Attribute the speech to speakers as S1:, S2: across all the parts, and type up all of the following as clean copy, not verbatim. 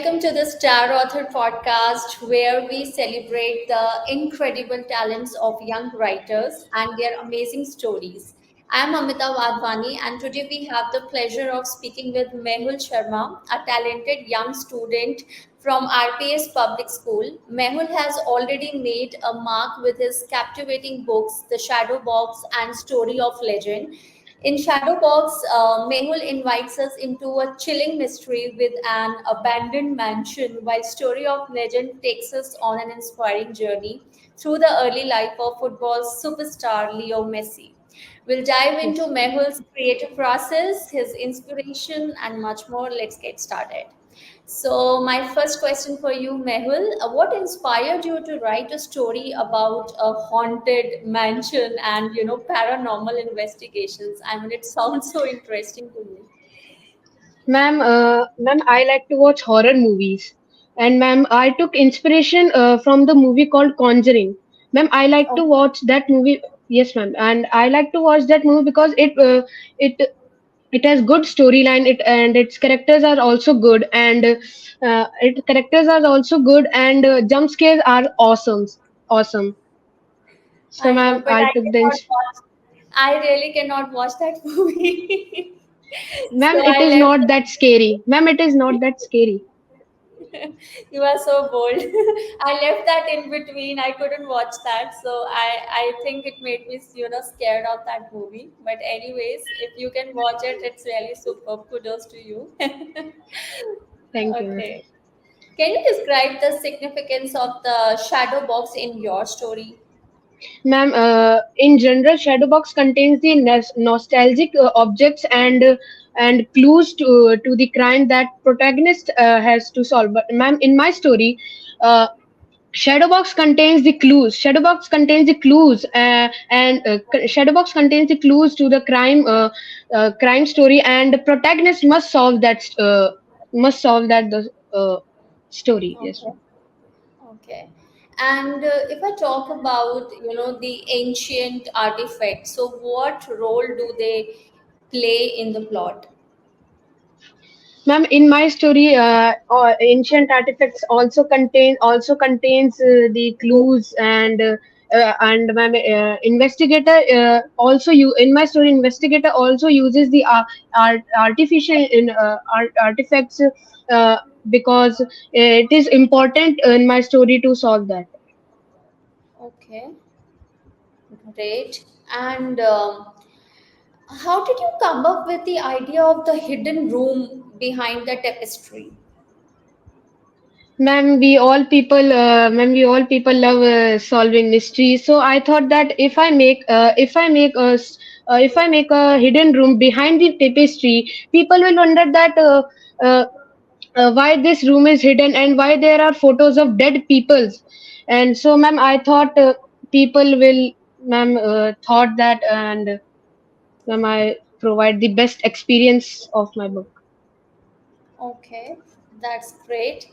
S1: welcome to the Star Author podcast where we celebrate the incredible talents of young writers and their amazing stories. I'm Amita Wadhwani, and today we have the pleasure of speaking with Mehul Sharma, a talented young student from RPS Public School. Mehul has already made a mark with his captivating books, The Shadow Box and Story of Legend. In Shadowbox, Mehul invites us into a chilling mystery with an abandoned mansion, while Story of Legend takes us on an inspiring journey through the early life of football superstar Leo Messi. We'll dive into
S2: Yes.
S1: Mehul's creative process, his inspiration, and much more. Let's get started. So, my first question for you, Mehul, what inspired you to write a story about a haunted mansion and paranormal investigations? I mean, it sounds so interesting to me.
S2: Ma'am, I like to watch horror movies. And ma'am, I took inspiration from the movie called Conjuring. Ma'am, I like to
S1: Okay.
S2: watch that movie. Yes, ma'am. And I like to watch that movie because it it has good storyline. It and its characters are also good, and its characters are also good, and jump scares are awesome. Awesome. So,
S1: I know,
S2: ma'am,
S1: but
S2: I
S1: I
S2: took the
S1: cannot watch. I really cannot watch that movie.
S2: ma'am.
S1: So
S2: It
S1: I
S2: is
S1: left.
S2: not that scary. Ma'am, it is not that scary.
S1: You are so bold. I left that in between. I couldn't watch that, so I think it made me scared of that movie. But anyways, if you can watch it, it's really super. Kudos to you.
S2: Thank you, ma'am.
S1: Okay. Can you describe the significance of the shadow box in your story?
S2: Ma'am, in general, Shadowbox contains the nostalgic objects and clues to the crime that protagonist has to solve. But, ma'am, in my story, uh, Shadowbox contains the clues. Shadowbox contains the clues, Shadowbox contains the clues to the crime story, and the protagonist must solve that the story. Yes,
S1: Okay. Okay. And if I talk about, the ancient artifacts, so what role do they play in the plot?
S2: ma'am, in my story, ancient artifacts also contains the clues and ma'am, investigator also you in my story investigator also uses the artificial artifacts because it is important in my story to solve that.
S1: Okay, great. And how did you come up with the idea of the hidden room behind the tapestry?
S2: Ma'am, we all people love solving mysteries. So I thought that if I make a hidden room behind the tapestry, people will wonder that uh, why this room is hidden and why there are photos of dead peoples. And so, ma'am, I thought people will, ma'am, thought that, and ma'am, I provide the best experience of my book.
S1: Okay, that's great.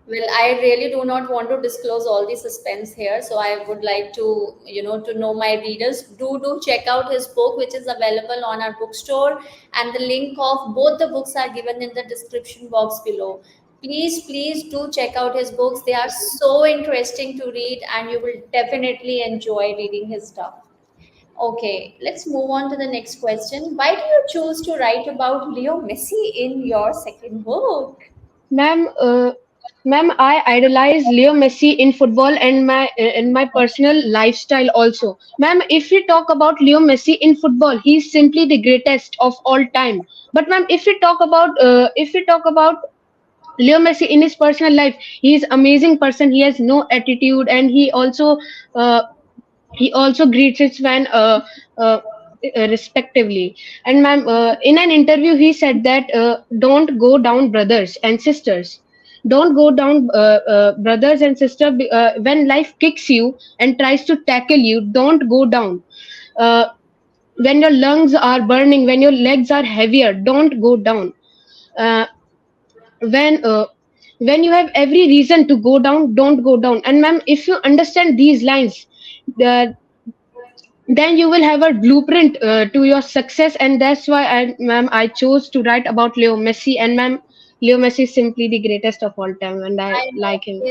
S1: Well, I really do not want to disclose all the suspense here, so I would like to, to know my readers. Do check out his book, which is available on our bookstore, and the link of both the books are given in the description box below. Please do check out his books. They are so interesting to read, and you will definitely enjoy reading his stuff. Okay, let's move on to the next question. Why do you choose to write about Leo Messi in your second book?
S2: Ma'am, ma'am, I idolize Leo Messi in football and my personal lifestyle also. Ma'am, if we talk about Leo Messi in football, he's simply the greatest of all time. But ma'am, if we talk about Leo Messi in his personal life, he is amazing person. He has no attitude, and uh, he also greets his fan uh, respectively. And ma'am, in an interview, he said that don't go down, brothers and sisters. Don't go down, brothers and sisters. When life kicks you and tries to tackle you, don't go down. Uh, when your lungs are burning, when your legs are heavier, don't go down. Uh, when uh, when you have every reason to go down, don't go down. And ma'am, if you understand these lines, uh, then you will have a blueprint to your success. And that's why ma'am, I chose to write about Leo Messi. And ma'am, Leo Messi is simply the greatest of all time, and I
S1: I know
S2: like him.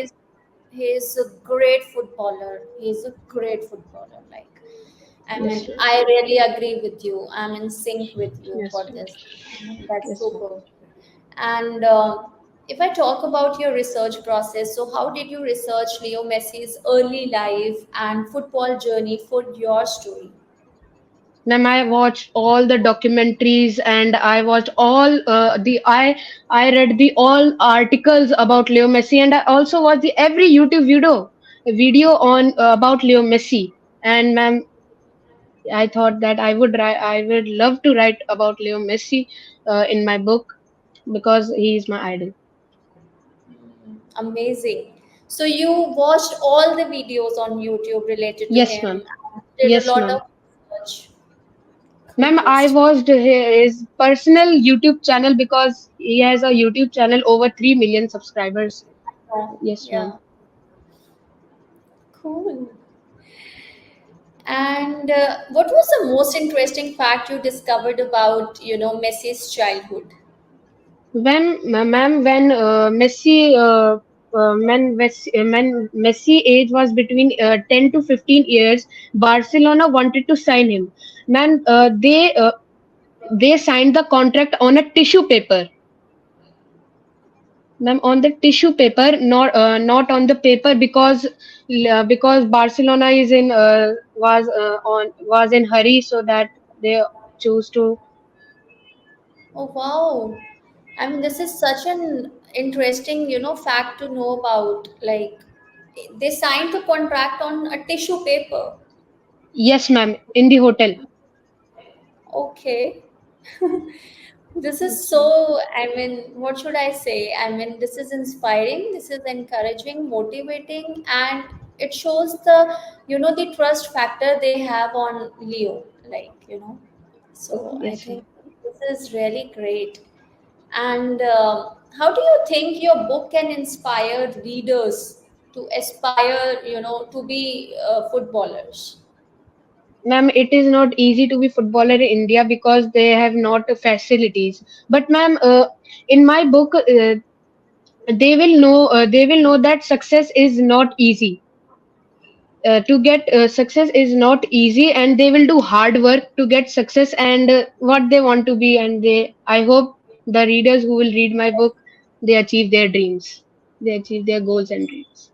S1: he's a great footballer. He's a great footballer. Like, I
S2: Yes,
S1: mean,
S2: sir.
S1: I really agree with you. I'm in sync with you
S2: Yes,
S1: for
S2: sir.
S1: this. I mean, that's
S2: Yes, ma'am.
S1: super. And if I talk about your research process, so how did you research Leo Messi's early life and football journey for your story?
S2: Ma'am, I watched all the documentaries and I watched all I read the all articles about Leo Messi, and I also watched the every YouTube video on about Leo Messi. And ma'am, I thought that I would love to write about Leo Messi in my book because he is my idol.
S1: Amazing. So you watched all the videos on YouTube related to
S2: Yes,
S1: him
S2: ma'am.
S1: and did a
S2: Yes,
S1: lot
S2: ma'am.
S1: of research.
S2: Ma'am, I
S1: Coolest.
S2: watched his personal YouTube channel because he has a YouTube channel over 3 million subscribers.
S1: Yeah,
S2: Yes, ma'am.
S1: yeah. Cool. And what was the most interesting fact you discovered about, Messi's childhood?
S2: When Messi age was between 10 to 15 years, Barcelona wanted to sign him. Man, they signed the contract on a tissue paper. Ma'am, on the tissue paper, not on the paper because Barcelona is in was in hurry, so that they choose to.
S1: Oh, wow. I mean, this is such an interesting, fact to know about. Like, they signed the contract on a tissue paper.
S2: Yes, ma'am, in the hotel.
S1: Okay. This is
S2: Yes, ma'am.
S1: so, I mean, what should I say? I mean, this is inspiring, this is encouraging, motivating, and it shows the trust factor they have on Leo. So I
S2: Yes,
S1: think
S2: ma'am.
S1: this is really great. And how do you think your book can inspire readers to aspire, to be footballers?
S2: Ma'am, it is not easy to be footballer in India because they have not facilities. But ma'am, in my book, they will know that success is not easy. To get success is not easy, and they will do hard work to get success and what they want to be. And they, I hope the readers who will read my book, they achieve their dreams. They achieve their goals and dreams.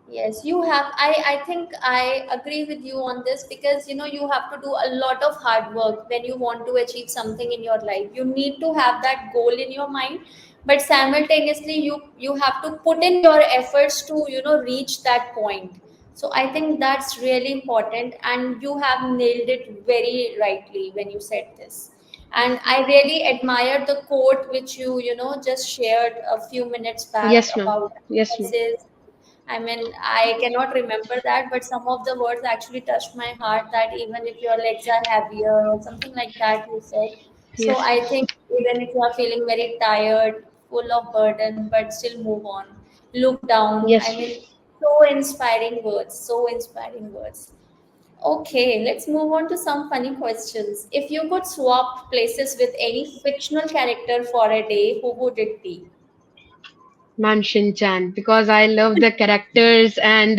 S1: Yes, you have. I think I agree with you on this because you have to do a lot of hard work when you want to achieve something in your life. You need to have that goal in your mind, but simultaneously you have to put in your efforts to reach that point. So I think that's really important, and you have nailed it very rightly when you said this. And I really admire the quote which you just shared a few minutes back
S2: Yes, ma'am.
S1: about
S2: Yes, ma'am.
S1: analysis. I mean, I cannot remember that, but some of the words actually touched my heart that even if your legs are heavier or something like that, you said. So
S2: Yes.
S1: I think even if you are feeling very tired, full of burden, but still move on, look down. I
S2: Yes, ma'am.
S1: mean, so inspiring words, so inspiring words. Okay, let's move on to some funny questions. If you could swap places with any fictional character for a day, who would it be?
S2: Ma'am, Shin-chan, because I love the characters and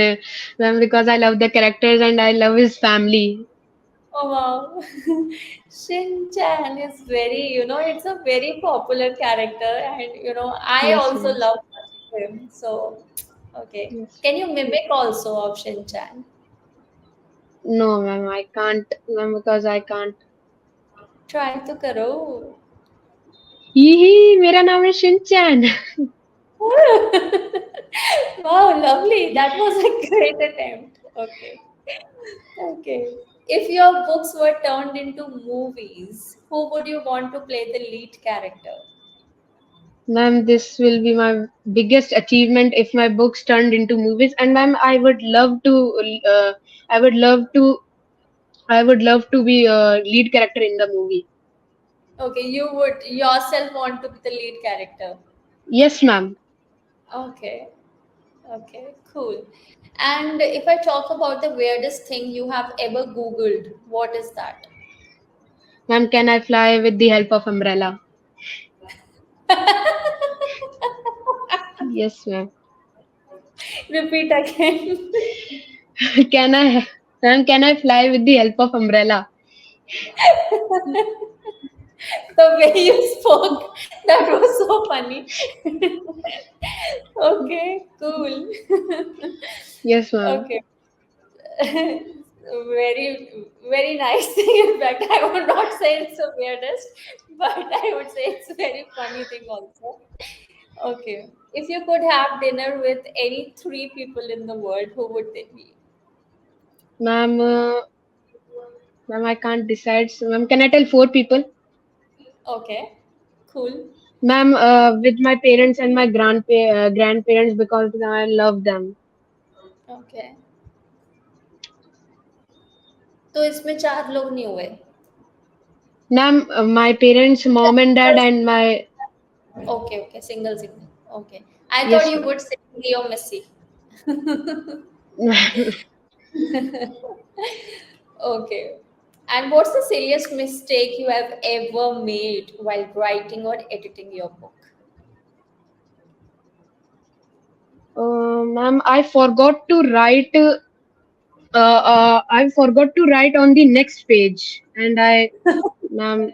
S2: ma'am, because I love the characters and I love his family.
S1: Oh wow. Shin-chan is it's a very popular character, and I
S2: Yes,
S1: also
S2: ma'am.
S1: love watching him. So, okay.
S2: Yes.
S1: Can you mimic also of Shin-chan?
S2: No, ma'am, I can't, ma'am, because I can't.
S1: Try to karo.
S2: ही मेरा नाम है Shinchan.
S1: Wow, lovely. That was a great attempt. Okay. Okay. If your books were turned into movies, who would you want to play the lead character?
S2: Ma'am, this will be my biggest achievement if my books turned into movies. And ma'am, I would love to, I would love to be a lead character in the movie.
S1: Okay, you would yourself want to be the lead character.
S2: Yes, ma'am.
S1: Okay, okay, cool. And if I talk about the weirdest thing you have ever Googled, what is that?
S2: Ma'am, can I fly with the help of umbrella? Yes, ma'am.
S1: Repeat again.
S2: Can I, ma'am, can I fly with the help of umbrella?
S1: The way you spoke, that was so funny. Okay, cool.
S2: Yes, ma'am.
S1: Okay. Very nice thing. In fact, I would not say it's the weirdest, but I would say it's a very funny thing also. Okay. If you could have dinner with any three people in the world, who would they be?
S2: Ma'am, ma'am, I can't decide. So, ma'am, can I tell four people?
S1: Okay. Cool.
S2: Ma'am, with my parents and my grandparents because I love them.
S1: Okay. तो इसमें चार लोग नहीं हुए.
S2: Ma'am, my parents, mom and dad, and my
S1: Okay, okay, single. Okay. I thought
S2: yes,
S1: you
S2: ma'am.
S1: would say Leo Messi. Okay. And what's the silliest mistake you have ever made while writing or editing your book?
S2: Ma'am, I forgot to write on the next page, and ma'am,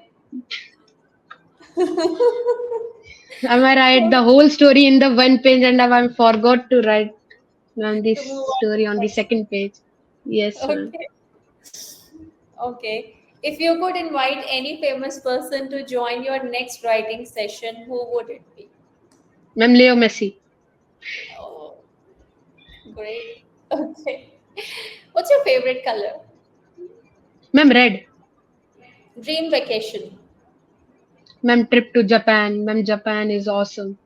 S2: I write the whole story in the one page, and I forgot to write, ma'am,
S1: To
S2: this
S1: move on to
S2: story
S1: the
S2: on the
S1: next.
S2: second page. Yes, ma'am.
S1: Okay. Okay. If you could invite any famous person to join your next writing session, who would it be?
S2: Ma'am, Leo Messi.
S1: Oh, great. Okay. What's your favorite color?
S2: Ma'am, red.
S1: Dream vacation.
S2: Ma'am, trip to Japan. Ma'am, Japan is awesome.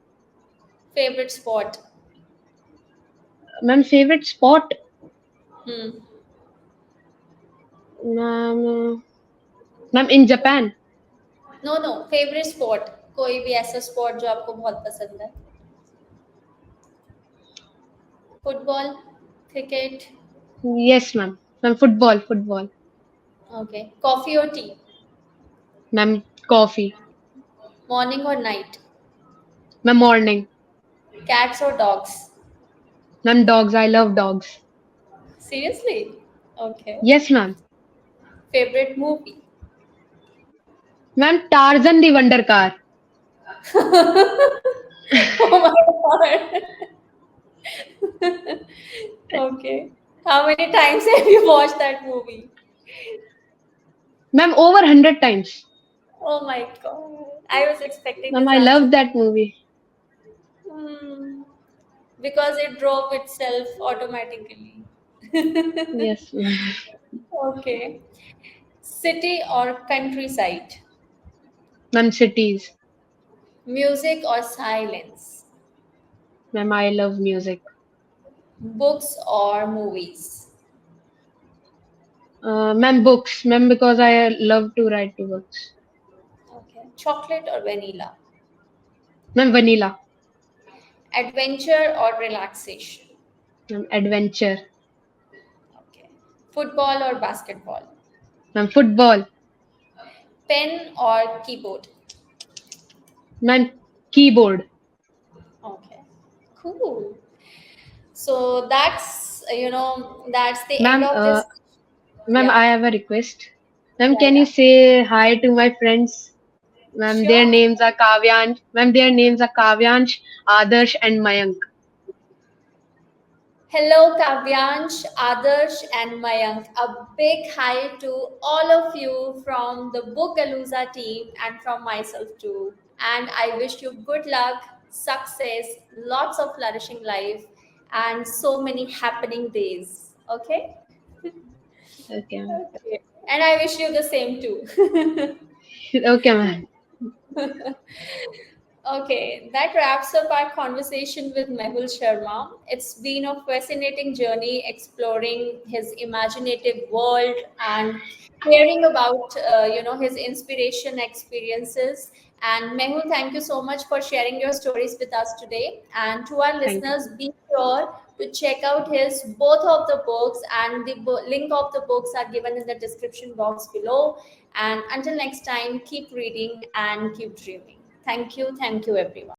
S1: Favorite sport.
S2: Ma'am, favorite spot.
S1: Hmm.
S2: Ma'am, ma'am, in Japan.
S1: No no favourite sport कोई भी ऐसा sport जो आपको बहुत पसंद है football cricket
S2: Yes, ma'am. Ma'am, football.
S1: Okay coffee और tea
S2: Ma'am, coffee.
S1: Morning और नाइट
S2: Ma'am, morning.
S1: कैट्स और dogs
S2: Ma'am, dogs. I love dogs.
S1: Seriously okay
S2: Yes, ma'am.
S1: Favourite movie
S2: Ma'am, Tarzan the Wonder Car.
S1: oh my god okay how many times have you watched that movie
S2: Ma'am, over 100 times.
S1: oh my god I was expecting
S2: Ma'am,
S1: this
S2: I
S1: answer
S2: love that movie.
S1: Hmm, because it drove itself automatically.
S2: Yes, ma'am.
S1: Okay. City or countryside?
S2: Ma'am, cities.
S1: Music or silence?
S2: Ma'am, I love music.
S1: Books or movies?
S2: Ma'am, books. Ma'am, because I love to write to books.
S1: Okay. Chocolate or vanilla?
S2: Ma'am, vanilla.
S1: Adventure or relaxation?
S2: Ma'am, adventure.
S1: Okay. Football or basketball?
S2: Ma'am, football.
S1: Pen or keyboard?
S2: Ma'am, keyboard.
S1: Okay. Cool. So that's the end
S2: Ma'am,
S1: of this.
S2: ma'am,
S1: Yeah.
S2: I have a request. Ma'am,
S1: Yeah,
S2: can you
S1: yeah.
S2: say hi to my friends? Ma'am, their
S1: Sure.
S2: names are Kavyansh. Ma'am, their names are Kavyansh, Adarsh, and Mayank.
S1: Hello, Kavyansh, Adarsh, and Mayank. A big hi to all of you from the Bookalooza team and from myself too. And I wish you good luck, success, lots of flourishing life, and so many happening days. Okay?
S2: Okay, ma'am.
S1: Okay. And I wish you the same too.
S2: Okay, ma'am.
S1: Okay, that wraps up our conversation with Mehul Sharma. It's been a fascinating journey exploring his imaginative world and hearing about his inspiration experiences. And Mehul, thank you so much for sharing your stories with us today. And to our
S2: Thank you.
S1: listeners, be sure to check out his both of the books, and the link of the books are given in the description box below. And until next time, keep reading and keep dreaming. Thank you everyone.